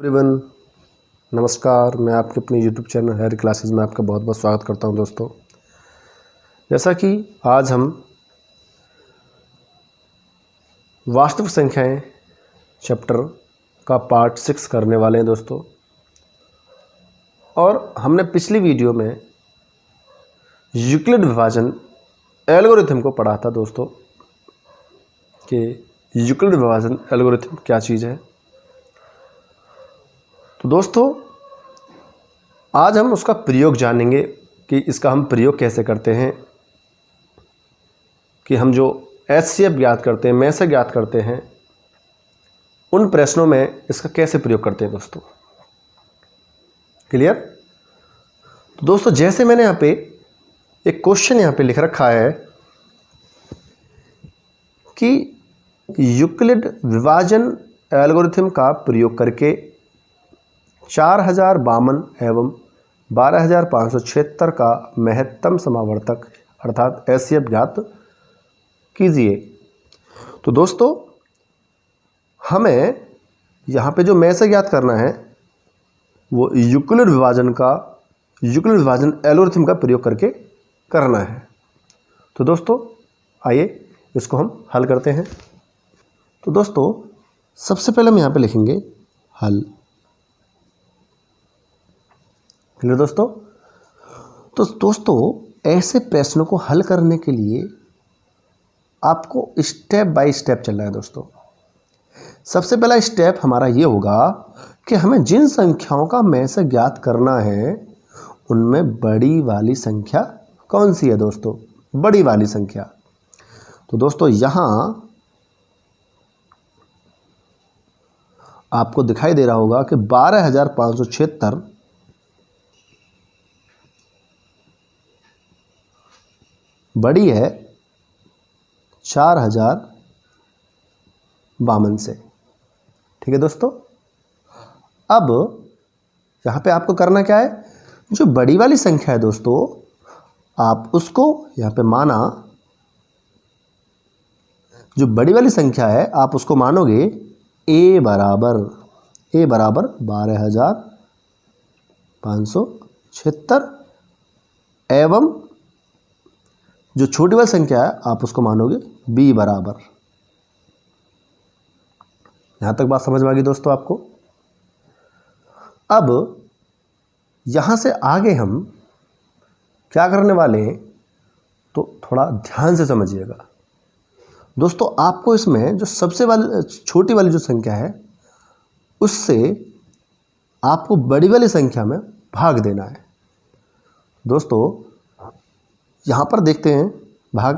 Everyone, नमस्कार। मैं आपके अपने YouTube चैनल हायर क्लासेस में आपका बहुत बहुत स्वागत करता हूं दोस्तों। जैसा कि आज हम वास्तविक संख्याएं चैप्टर का पार्ट 6 करने वाले हैं दोस्तों। और हमने पिछली वीडियो में यूक्लिड विभाजन एल्गोरिथम को पढ़ा था दोस्तों कि यूक्लिड विभाजन एल्गोरिथम क्या चीज़ है। तो दोस्तों आज हम उसका प्रयोग जानेंगे कि इसका हम प्रयोग कैसे करते हैं, कि हम जो HCF ज्ञात करते हैं, मैसे ज्ञात करते हैं, उन प्रश्नों में इसका कैसे प्रयोग करते हैं दोस्तों। क्लियर? तो दोस्तों जैसे मैंने यहाँ पे एक क्वेश्चन यहाँ पे लिख रखा है कि यूक्लिड विभाजन एल्गोरिथम का प्रयोग करके 4052 एवं 12576 का महत्तम समावर्तक अर्थात HCF ज्ञात कीजिए। तो दोस्तों हमें यहाँ पे जो मैसे ज्ञात करना है वो यूक्लिड विभाजन एल्गोरिथम का प्रयोग करके करना है। तो दोस्तों आइए इसको हम हल करते हैं। तो दोस्तों सबसे पहले हम यहाँ पे लिखेंगे हल। क्लियर दोस्तों? तो दोस्तों ऐसे प्रश्नों को हल करने के लिए आपको स्टेप बाय स्टेप चलना है दोस्तों। सबसे पहला स्टेप हमारा ये होगा कि हमें जिन संख्याओं का मैसे ज्ञात करना है उनमें बड़ी वाली संख्या कौन सी है दोस्तों? बड़ी वाली संख्या। तो दोस्तों यहाँ आपको दिखाई दे रहा होगा कि 12576 बड़ी है 4052 से। ठीक है दोस्तों। अब यहाँ पे आपको करना क्या है, जो बड़ी वाली संख्या है दोस्तों आप उसको यहाँ पे माना, जो बड़ी वाली संख्या है आप उसको मानोगे a बराबर 12576 एवं जो छोटी वाली संख्या है आप उसको मानोगे b बराबर। यहां तक बात समझ में आ गई दोस्तों आपको? अब यहां से आगे हम क्या करने वाले हैं तो थोड़ा ध्यान से समझिएगा दोस्तों। आपको इसमें जो सबसे वाली छोटी वाली जो संख्या है उससे आपको बड़ी वाली संख्या में भाग देना है दोस्तों। यहाँ पर देखते हैं भाग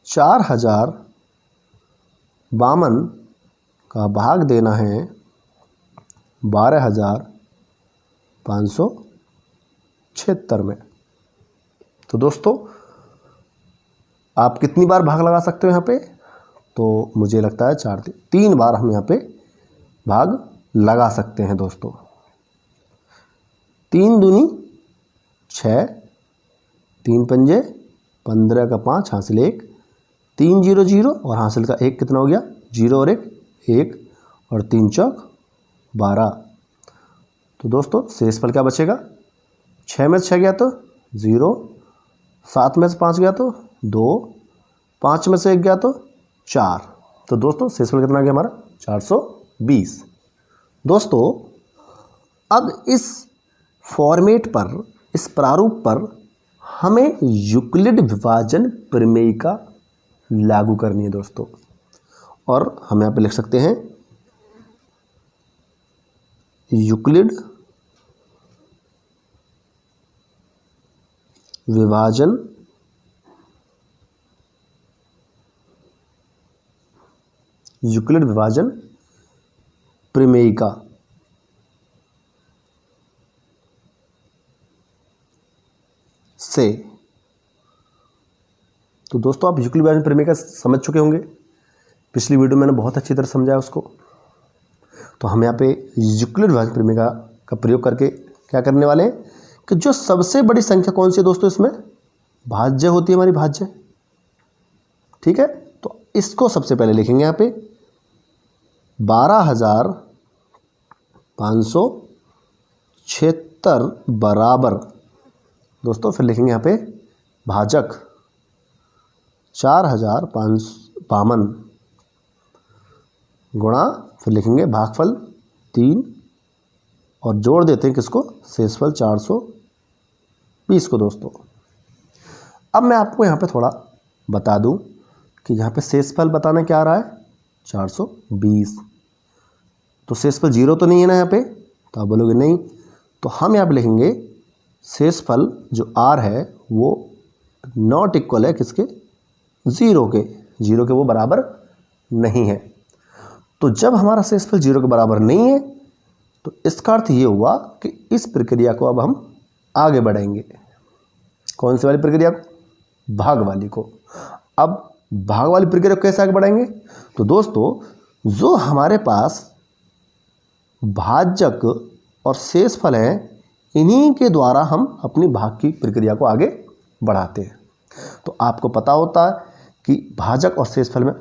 4052 का भाग देना है 12576 में। तो दोस्तों आप कितनी बार भाग लगा सकते हो यहाँ पे? तो मुझे लगता है 3 बार हम यहाँ पे भाग लगा सकते हैं दोस्तों। 3 दूनी 6, 3 पंजे 15 का 5 हासिल 1, 3 0 0 और हासिल का 1 कितना हो गया? 0 और 1 1 और 3 चौक 12। तो दोस्तों शेषफल क्या बचेगा? 6 में से 6 गया तो 0, 7 में से 5 गया तो 2, 5 में से 1 गया तो 4। तो दोस्तों शेषफल कितना गया हमारा? 420। दोस्तों अब इस फॉर्मेट पर, इस प्रारूप पर हमें यूक्लिड विभाजन प्रमेय का लागू करनी है दोस्तों। और हम यहाँ पे लिख सकते हैं यूक्लिड विभाजन प्रमेय का से। तो दोस्तों आप यूक्लिड विभाजन प्रमेय का समझ चुके होंगे, पिछली वीडियो में मैंने बहुत अच्छी तरह समझाया उसको। तो हम यहाँ पे यूक्लिड विभाजन प्रमेय का प्रयोग करके क्या करने वाले हैं कि जो सबसे बड़ी संख्या कौन सी है दोस्तों, इसमें भाज्य होती है हमारी, भाज्य। ठीक है, तो इसको सबसे पहले लिखेंगे यहाँ पे 12000 576 बराबर दोस्तों, फिर लिखेंगे यहाँ पे भाजक 4052 गुणा, फिर लिखेंगे भागफल 3 और जोड़ देते हैं किसको, शेषफल 420 को दोस्तों। अब मैं आपको यहाँ पे थोड़ा बता दूं कि यहाँ पे शेषफल बताना क्या आ रहा है, 420। तो शेषफल 0 तो नहीं है ना यहाँ पे, तो आप बोलोगे नहीं, तो हम यहाँ पे लिखेंगे शेषफल जो r है वो नॉट इक्वल है किसके, 0 के, 0 के वो बराबर नहीं है। तो जब हमारा शेषफल 0 के बराबर नहीं है तो इसका अर्थ ये हुआ कि इस प्रक्रिया को अब हम आगे बढ़ाएंगे। कौन सी वाली प्रक्रिया को, भाग वाली को। अब भाग वाली प्रक्रिया को कैसे आगे बढ़ाएंगे, तो दोस्तों जो हमारे पास भाजक और शेषफल है इन्हीं के द्वारा हम अपनी भाग की प्रक्रिया को आगे बढ़ाते हैं। तो आपको पता होता है कि भाजक और शेषफल में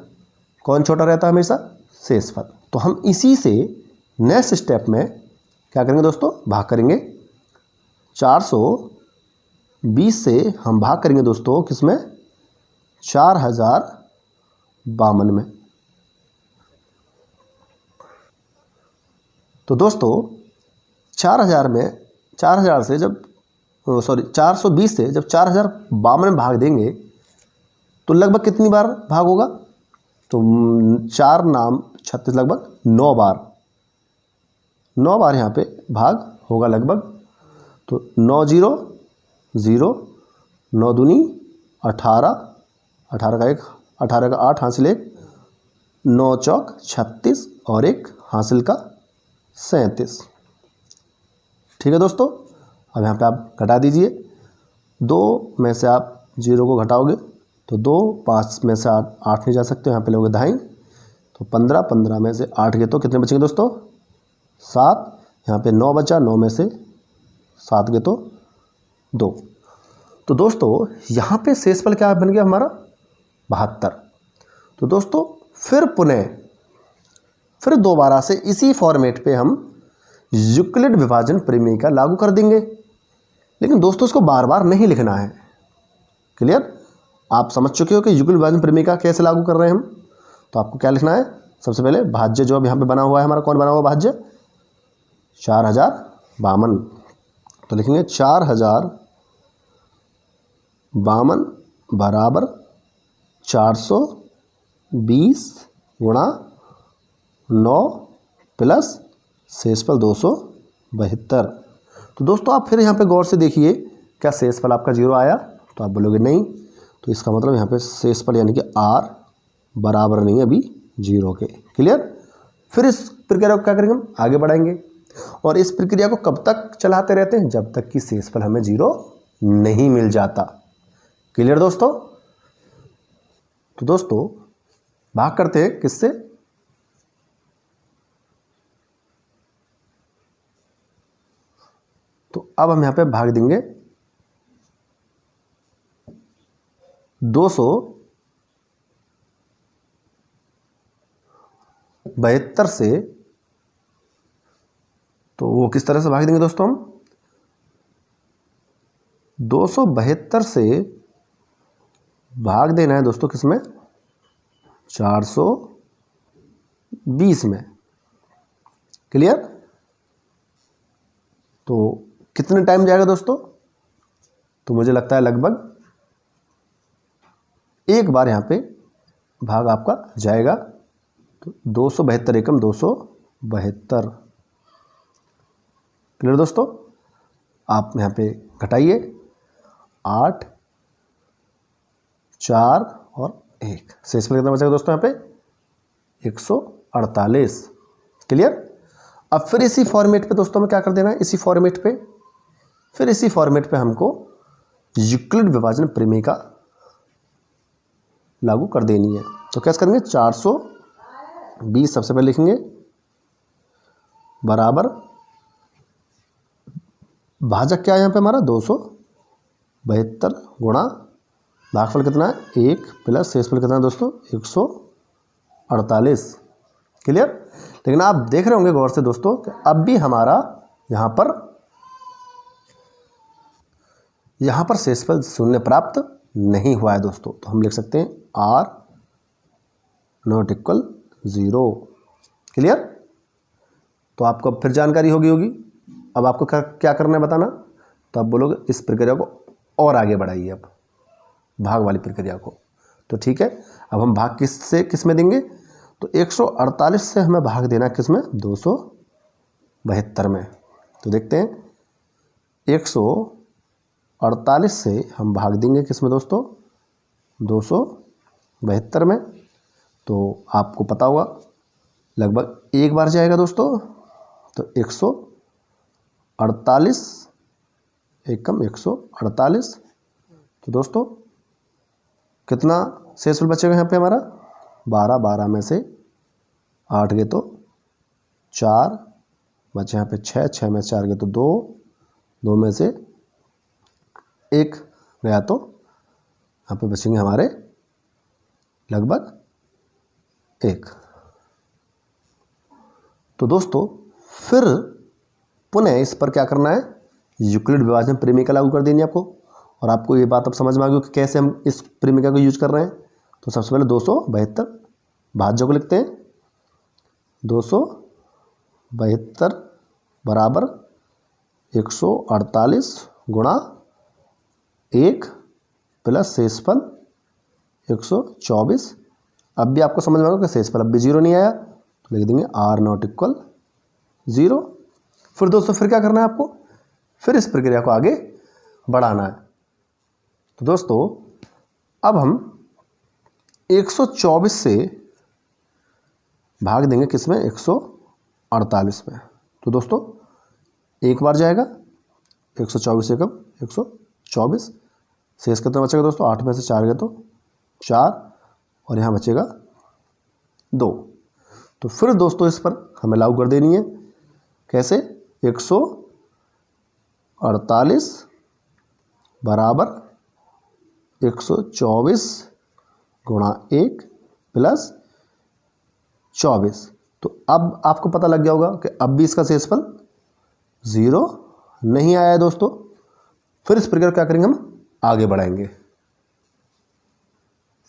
कौन छोटा रहता है, हमेशा शेषफल। तो हम इसी से नेक्स्ट स्टेप में क्या करेंगे दोस्तों, भाग करेंगे। 420 से हम भाग करेंगे दोस्तों किसमें, 4052 में। तो दोस्तों 420 से जब 4052 में भाग देंगे तो लगभग कितनी बार भाग होगा, तो 4 नाम 36 लगभग 9 बार यहाँ पे भाग होगा लगभग। तो 9 0 0, 9 दूनी 18, 18 का 1, 18 का 8 हासिल 1, 9 चौक 36 और 1 हासिल का 37। ठीक है दोस्तों, अब यहाँ पे आप घटा दीजिए। 2 में से आप 0 को घटाओगे तो 2, 5 में से 8 नहीं जा सकते, यहाँ पे लोगे दाएं, तो 15, 15 में से 8 गए तो कितने बचेंगे दोस्तों, 7। यहाँ पे 9 बचा, 9 में से 7 गए तो 2। तो दोस्तों यहाँ पे शेषफल क्या बन गया हमारा, 72। तो दोस्तों फिर दोबारा से इसी फॉर्मेट पे हम यूक्लिड विभाजन प्रमेय का लागू कर देंगे। लेकिन दोस्तों इसको बार बार नहीं लिखना है। क्लियर, आप समझ चुके हो कि यूक्लिड विभाजन प्रमेय का कैसे लागू कर रहे हैं हम। तो आपको क्या लिखना है, सबसे पहले भाज्य जो अब यहाँ पे बना हुआ है हमारा, कौन बना हुआ भाज्य, 4052। तो लिखेंगे 4052 बराबर 420 गुणा 9 प्लस शेषफल 272। तो दोस्तों आप फिर यहाँ पे गौर से देखिए, क्या शेषफल आपका 0 आया, तो आप बोलोगे नहीं, तो इसका मतलब यहाँ पे शेषफल यानी कि r बराबर नहीं है अभी 0 के। क्लियर, फिर इस प्रक्रिया को क्या करेंगे, हम आगे बढ़ाएंगे। और इस प्रक्रिया को कब तक चलाते रहते हैं, जब तक कि शेषफल हमें 0 नहीं मिल जाता। क्लियर दोस्तों, तो दोस्तों भाग करते हैं किससे, तो अब हम यहाँ पे भाग देंगे 272 से। तो वो किस तरह से भाग देंगे दोस्तों, हम 272 से भाग देना है दोस्तों किसमें, 420 में। क्लियर, तो कितने टाइम जाएगा दोस्तों, तो मुझे लगता है लगभग एक बार यहाँ पे भाग आपका जाएगा। तो 272 एकम 272। क्लियर दोस्तों, आप यहाँ पे घटाइए, 8, 4 और 1, शेषफल कितना बचेगा दोस्तों यहाँ पे, 148। क्लियर, अब फिर इसी फॉर्मेट पे दोस्तों में क्या कर देना है, इसी फॉर्मेट पे हमको यूक्लिड विभाजन प्रमेय का लागू कर देनी है। तो कैसे करेंगे, 420 सबसे पहले लिखेंगे बराबर, भाजक क्या है यहाँ पे हमारा 272 गुणा भागफल कितना है 1 प्लस शेषफल कितना है दोस्तों 148। क्लियर, लेकिन आप देख रहे होंगे गौर से दोस्तों कि अब भी हमारा यहाँ पर शेषफल शून्य प्राप्त नहीं हुआ है दोस्तों। तो हम लिख सकते हैं r नॉट इक्वल 0। क्लियर? तो आपको अब फिर जानकारी होगी अब आपको क्या करना है बताना। तो आप बोलोगे इस प्रक्रिया को और आगे बढ़ाइए, अब भाग वाली प्रक्रिया को। तो ठीक है, अब हम भाग किस में देंगे? तो 148 से हमें भाग देना किस में? 272 में। तो देखते हैं 148 से हम भाग देंगे किस में दोस्तों? 272 में। तो आपको पता होगा लगभग एक बार जाएगा दोस्तों। तो 148 एक कम 148। तो दोस्तों कितना शेषफल बचेगा यहाँ पे हमारा? 12 में से 8 गए तो 4 बचे, यहाँ पे 6 में 4 गए तो 2 में से 1 गया तो यहाँ पे बचेंगे हमारे लगभग 1। तो दोस्तों फिर पुनः इस पर क्या करना है? यूक्लिड विभाजन प्रेमिका लागू कर देनी है आपको। और आपको ये बात अब समझ में आ गई कि कैसे हम इस प्रेमिका को यूज कर रहे हैं। तो सबसे पहले 272 भाज्य को लिखते हैं। 272 बराबर 148 गुणा 1 प्लस शेषफल 124। अब भी आपको समझ में आ गया कि शेषफल अब भी 0 नहीं आया, तो लिख देंगे r नॉट इक्वल 0। फिर दोस्तों फिर क्या करना है आपको? फिर इस प्रक्रिया को आगे बढ़ाना है। तो दोस्तों अब हम 124 से भाग देंगे किस में? 148 में। तो दोस्तों एक बार जाएगा 124 से कम 124। शेष कितना बचेगा दोस्तों? 8 में से 4 गए तो 4 और यहाँ बचेगा 2। तो फिर दोस्तों इस पर हमें लागू कर देनी है। कैसे? 148 बराबर 124 गुणा 1 प्लस 24। तो अब आपको पता लग गया होगा कि अब भी इसका शेषफल 0 नहीं आया है दोस्तों। फिर इस प्रकार क्या करेंगे? हम आगे बढ़ाएंगे।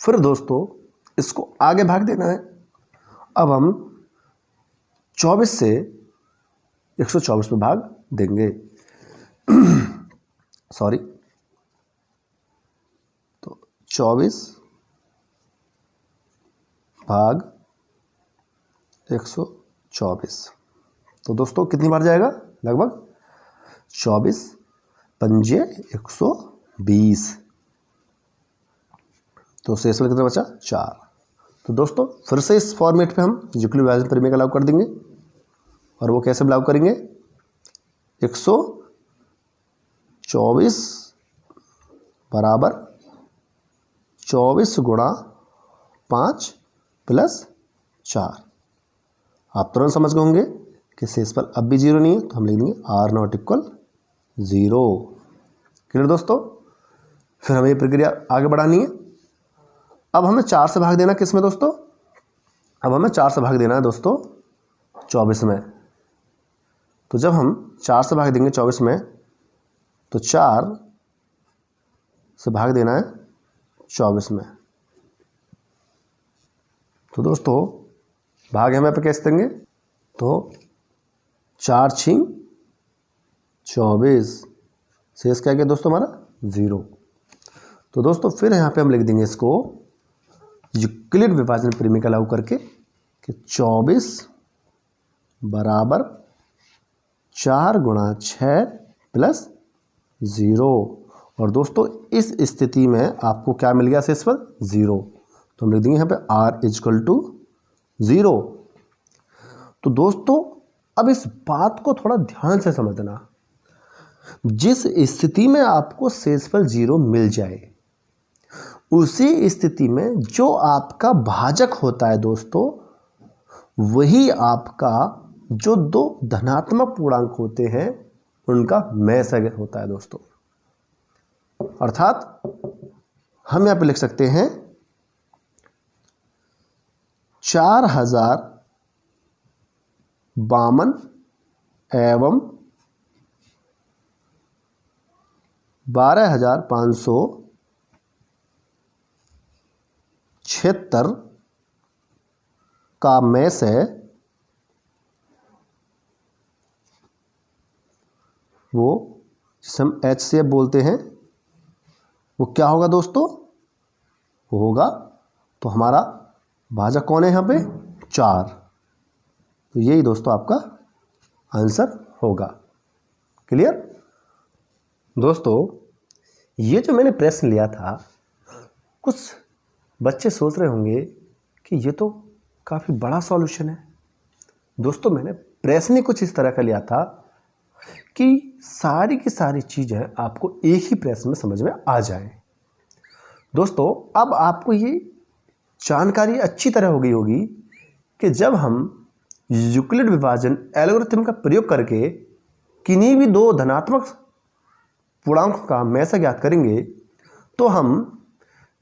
फिर दोस्तों इसको आगे भाग देना है। अब हम 24 से 124 में भाग देंगे। सॉरी, तो 24 भाग 124। तो दोस्तों कितनी बार जाएगा? लगभग 24 पंजे 120। तो शेषफल कितना बचा? 4। तो दोस्तों फिर से इस फॉर्मेट पे हम यूक्लिड विभाजन प्रेमिका लागू कर देंगे। और वो कैसे लागू करेंगे? 124 बराबर 24 गुणा 5 प्लस 4। आप तुरंत समझ गए होंगे कि शेषफल अब भी 0 नहीं है, तो हम लिख देंगे r नॉट इक्वल 0। क्लियर दोस्तों? फिर हमें ये प्रक्रिया आगे बढ़ानी है। अब हमें 4 से भाग देना किस में दोस्तों? अब हमें 4 से भाग देना है दोस्तों 24 में। तो जब हम 4 से भाग देंगे 24 में, तो 4 से भाग देना है 24 में। तो दोस्तों भाग हमें पे कैसे देंगे? तो 4 छीं 24, शेष क्या गया दोस्तों हमारा? 0। तो दोस्तों फिर यहाँ पे हम लिख देंगे इसको यूक्लिड विभाजन प्रेमिका लागू करके कि 24 बराबर 4 गुणा 6 प्लस 0। और दोस्तों इस स्थिति में आपको क्या मिल गया? शेषफल 0। तो हम लिख देंगे यहाँ पे r इजकल टू 0। तो दोस्तों अब इस बात को थोड़ा ध्यान से समझना। जिस स्थिति में आपको शेषफल 0 मिल जाए, उसी स्थिति में जो आपका भाजक होता है दोस्तों, वही आपका जो 2 धनात्मक पूर्णांक होते हैं उनका मैसग होता है दोस्तों। अर्थात हम यहां पे लिख सकते हैं 4000 52 एवं 12,576 का में से वो जिसे हम HCF बोलते हैं वो क्या होगा दोस्तों? वो होगा, तो हमारा भाजक कौन है यहाँ पे? 4। तो यही दोस्तों आपका आंसर होगा। क्लियर दोस्तों? ये जो मैंने प्रश्न लिया था, कुछ बच्चे सोच रहे होंगे कि ये तो काफ़ी बड़ा सॉल्यूशन है। दोस्तों मैंने प्रश्न ही कुछ इस तरह का लिया था कि सारी की सारी चीज़ें आपको एक ही प्रश्न में समझ में आ जाए। दोस्तों अब आपको ये जानकारी अच्छी तरह हो गई होगी कि जब हम यूक्लिड विभाजन एल्गोरिथम का प्रयोग करके किन्हीं भी दो धनात्मक पूर्णांकों का में से ज्ञात करेंगे तो हम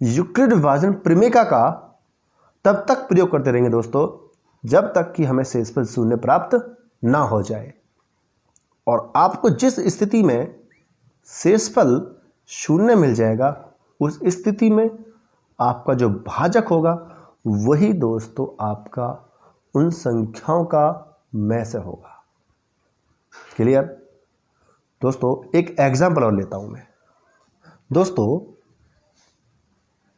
यूक्लिड विभाजन प्रमेय का तब तक प्रयोग करते रहेंगे दोस्तों जब तक कि हमें शेषफल शून्य प्राप्त ना हो जाए। और आपको जिस स्थिति में शेषफल शून्य मिल जाएगा उस स्थिति में आपका जो भाजक होगा वही दोस्तों आपका उन संख्याओं का में से होगा। क्लियर दोस्तों? एक एग्जाम्पल और लेता हूं मैं। दोस्तों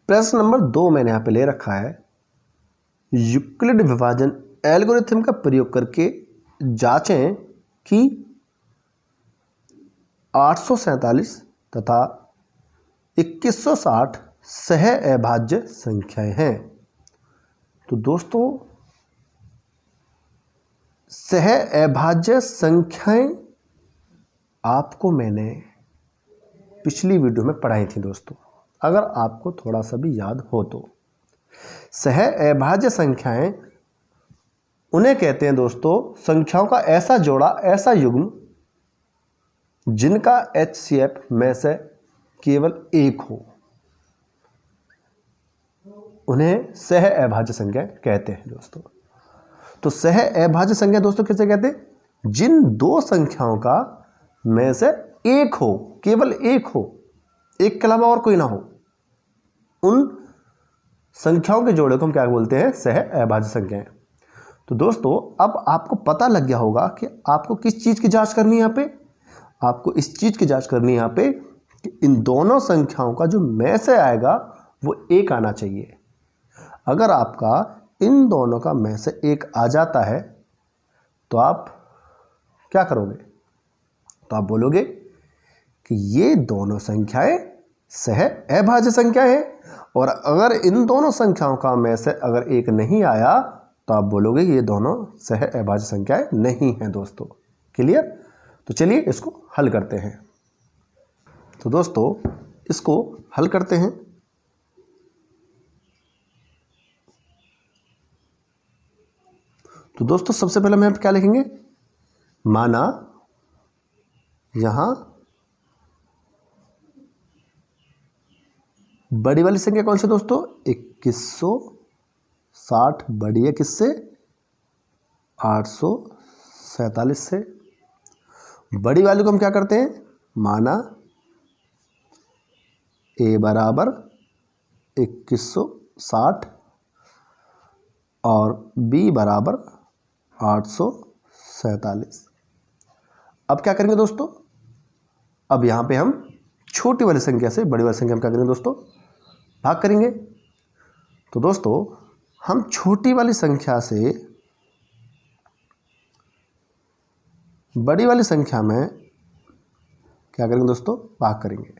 प्रश्न नंबर 2 मैंने यहां पे ले रखा है, यूक्लिड विभाजन एल्गोरिथम का प्रयोग करके जांचें कि 847 तथा 2160 सह अभाज्य संख्याएं हैं। तो दोस्तों सह अभाज्य संख्याएं आपको मैंने पिछली वीडियो में पढ़ाई थी दोस्तों, अगर आपको थोड़ा सा भी याद हो तो। सह अभाज्य संख्याएं उन्हें कहते हैं दोस्तों संख्याओं का ऐसा जोड़ा, ऐसा युग्म जिनका HCF में से केवल एक हो, उन्हें सह अभाज्य संख्या कहते हैं दोस्तों। तो सह अभाज्य संख्या दोस्तों किसे कहते हैं? जिन दो संख्याओं का में से एक हो, केवल एक हो, एक के अलावा और कोई ना हो, उन संख्याओं के जोड़े को हम क्या बोलते हैं? सह अभाज्य संख्याएं। तो दोस्तों अब आपको पता लग गया होगा कि आपको किस चीज की जांच करनी है यहाँ पे। आपको इस चीज की जांच करनी है यहाँ पे कि इन दोनों संख्याओं का जो में से आएगा वो एक आना चाहिए। अगर आपका इन दोनों का में से एक आ जाता है तो आप क्या करोगे? तो आप बोलोगे कि ये दोनों संख्याएं सह अभाज्य संख्या है। और अगर इन दोनों संख्याओं का में से अगर एक नहीं आया तो आप बोलोगे ये दोनों सह अभाज्य संख्याएं नहीं हैं दोस्तों। क्लियर? तो चलिए इसको हल करते हैं। तो दोस्तों इसको हल करते हैं। तो दोस्तों सबसे पहले हम क्या लिखेंगे? माना यहां बड़ी वाली संख्या कौन सी दोस्तों? 2160 बड़ी है किससे? 847 से। बड़ी वाली को हम क्या करते हैं? माना a बराबर 2160 और b बराबर 847। अब क्या करेंगे दोस्तों? अब यहां पे हम छोटी वाली संख्या से बड़ी वाली संख्या हम क्या करेंगे दोस्तों? भाग करेंगे। तो दोस्तों हम छोटी वाली संख्या से बड़ी वाली संख्या में क्या करेंगे दोस्तों? भाग करेंगे।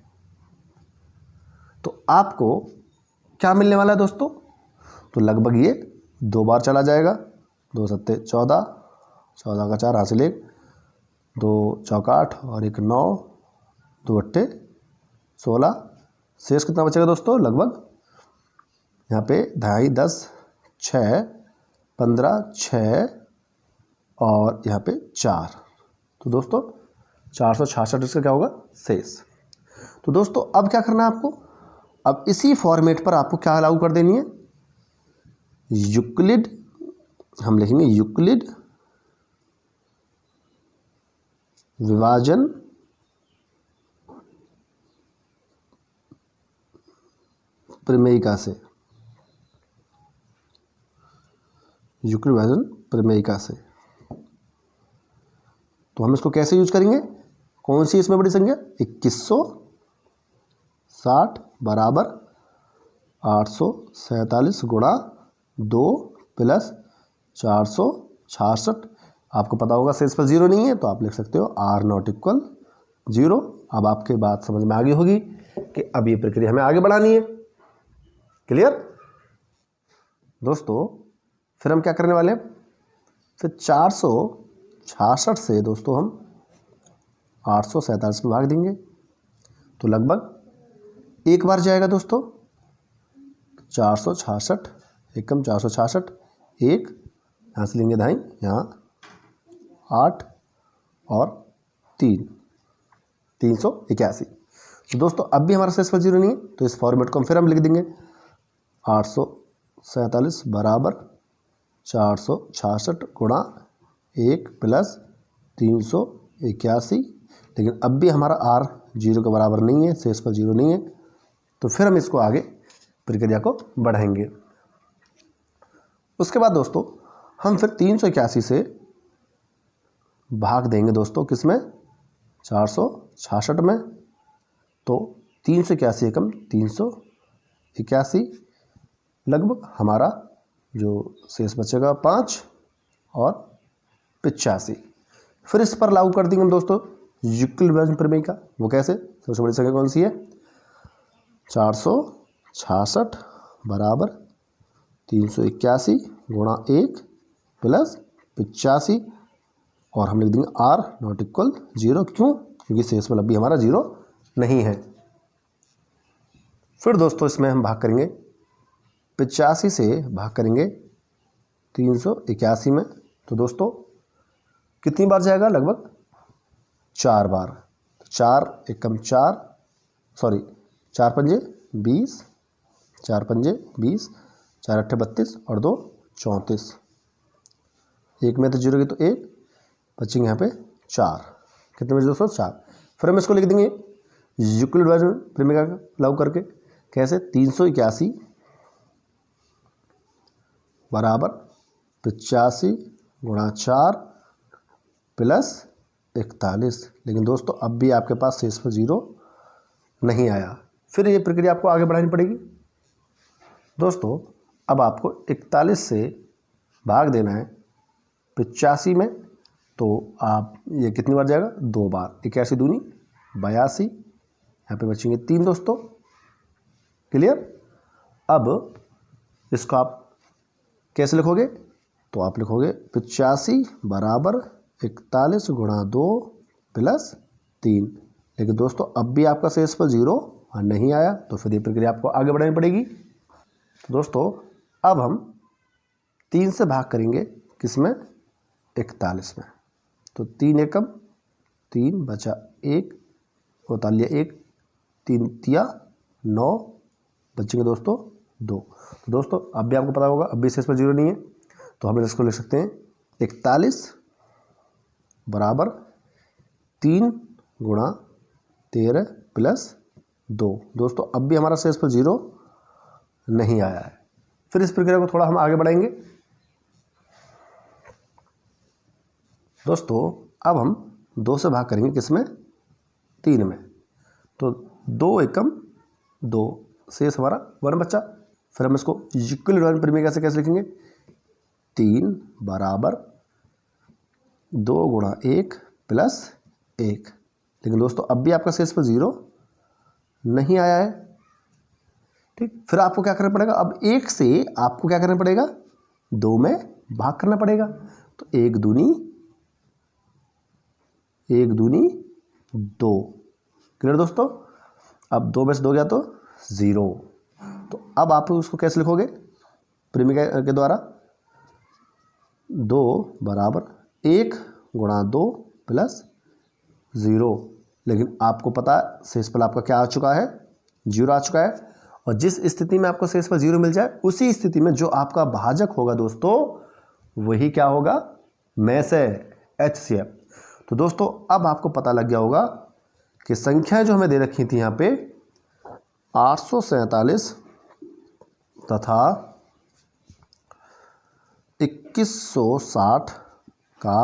तो आपको क्या मिलने वाला है दोस्तों? तो लगभग ये 2 बार चला जाएगा। 2 सत्ते 14, 14 का 4 हासिल 1, 2 चौका 8 और 1 9, 2 अट्ठे 16। शेष कितना बचेगा दोस्तों? लगभग यहाँ पे 2.5 10 6 15 6 और यहाँ पे 4। तो दोस्तों 466 इसका क्या होगा? शेष। तो दोस्तों अब क्या करना है आपको? अब इसी फॉर्मेट पर आपको क्या लागू कर देनी है? यूक्लिड, हम लिखेंगे यूक्लिड विभाजन प्रमेयिका से, युक्ल विभाजन प्रमेयिका से। तो हम इसको कैसे यूज करेंगे, कौन सी इसमें बड़ी संख्या, 2160 बराबर 847 गुणा 2 प्लस 466। आपको पता होगा शेष पर 0 नहीं है तो आप लिख सकते हो r नॉट इक्वल 0। अब आपके बात समझ में आ गई होगी कि अब ये प्रक्रिया हमें आगे बढ़ानी है। क्लियर दोस्तों, फिर हम क्या करने वाले हैं, फिर 466 से दोस्तों हम 847 में भाग देंगे तो लगभग एक बार जाएगा दोस्तों। 466 एकम 466, एक यहाँ से लेंगे दाई, यहाँ 8 और 3, 381। तो दोस्तों अब भी हमारा शेषफल 0 नहीं है तो इस फॉर्मेट को फिर हम लिख देंगे 847 बराबर 466 गुणा 1 प्लस 381। लेकिन अब भी हमारा r 0 के बराबर नहीं है, शेषफल 0 नहीं है, तो फिर हम इसको आगे प्रक्रिया को बढ़ाएंगे। उसके बाद दोस्तों हम फिर 381 से भाग देंगे दोस्तों किसमें, 466 में। तो 381 एकम 381, लगभग हमारा जो शेष बचेगा 5 और 85। फिर इस पर लागू कर देंगे हम दोस्तों युक्ल विभाजन प्रमेय का। वो कैसे, सबसे बड़ी संख्या कौन सी है, 466 बराबर 381 गुणा 1 प्लस 85 और हम लिख देंगे r नॉट इक्वल 0। क्यों, क्योंकि शेषफल अभी हमारा 0 नहीं है। फिर दोस्तों इसमें हम भाग करेंगे 85 से भाग करेंगे 381 में, तो दोस्तों कितनी बार जाएगा, लगभग 4 बार। 4 एकम 4, सॉरी 4 पंजे 20, 4 पंजे 20, 4 अट्ठे 32 और 2 34। एक में तो 0 की तो 1 बचेंगे, यहाँ पे 4, कितने बचे दोस्तों, 4। फिर हम इसको लिख देंगे युक्ल विभाजन प्रमेय का लागू करके। कैसे, 381 बराबर 85 गुणा 4 प्लस 41। लेकिन दोस्तों अब भी आपके पास शेषफल 0 नहीं आया। फिर ये प्रक्रिया आपको आगे बढ़ानी पड़ेगी दोस्तों। अब आपको 41 से भाग देना है 85 में, तो आप ये कितनी बार जाएगा, 2 बार। 81 दूनी 82, यहाँ पे बचेंगे 3 दोस्तों। क्लियर। अब इसको आप कैसे लिखोगे, तो आप लिखोगे 85 बराबर 41 गुणा 2 प्लस 3। लेकिन दोस्तों अब भी आपका शेषफल 0 नहीं आया, तो फिर ये प्रक्रिया आपको आगे बढ़ानी पड़ेगी। तो दोस्तों अब हम 3 से भाग करेंगे किसमें, 41 में। तो 3 एकम 3 बचा 1, उतार लिया 1, 3 तिया 9, बचेंगे दोस्तों 2। तो दोस्तों अब भी आपको पता होगा अब भी शेषफल 0 नहीं है, तो हम इसको लिख सकते हैं 41 बराबर 3 गुणा 13 प्लस 2। दोस्तों अब भी हमारा शेषफल 0 नहीं आया है। फिर इस प्रक्रिया को थोड़ा हम आगे बढ़ाएंगे दोस्तों। अब हम 2 से भाग करेंगे किसमें, 3 में। तो 2 एकम 2, शेष हमारा 1 बच्चा। फिर हम इसको युक्ल विभाजन प्रमेय से कैसे लिखेंगे, 3 बराबर 2 गुणा 1 प्लस 1। लेकिन दोस्तों अब भी आपका शेषफल 0 नहीं आया है। ठीक, फिर आपको क्या करना पड़ेगा, अब 1 से आपको क्या करना पड़ेगा, 2 में भाग करना पड़ेगा। तो 1 दूनी 2। क्लियर दोस्तों। अब 2 में से 2 गया तो 0। तो अब आप उसको कैसे लिखोगे, प्रमेय के द्वारा, 2 बराबर 1 गुणा 2 प्लस 0। लेकिन आपको पता है शेषफल आपका क्या आ चुका है, 0 आ चुका है। और जिस स्थिति में आपको शेषफल 0 मिल जाए, उसी स्थिति में जो आपका भाजक होगा दोस्तों, वही क्या होगा, में से HCF। तो तो दोस्तों अब आपको पता लग गया होगा कि संख्याएं जो हमें दे रखी थी यहाँ पे 847 तथा 2160 का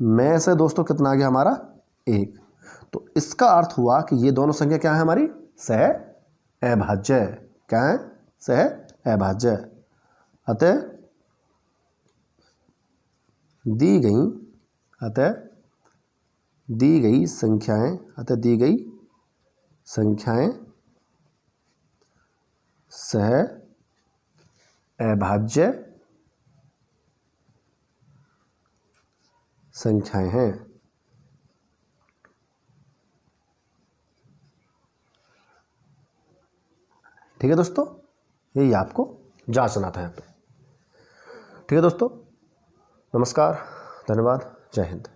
में से दोस्तों कितना आ गया हमारा 1। तो इसका अर्थ हुआ कि ये दोनों संख्या क्या है हमारी सह अभाज्य। क्या है? सह अभाज्य। अतः दी गई संख्याएं सह अभाज्य संख्याएं हैं। ठीक है दोस्तों, यही आपको जांचना था यहाँ पे। ठीक है दोस्तों, नमस्कार, धन्यवाद, जय हिंद।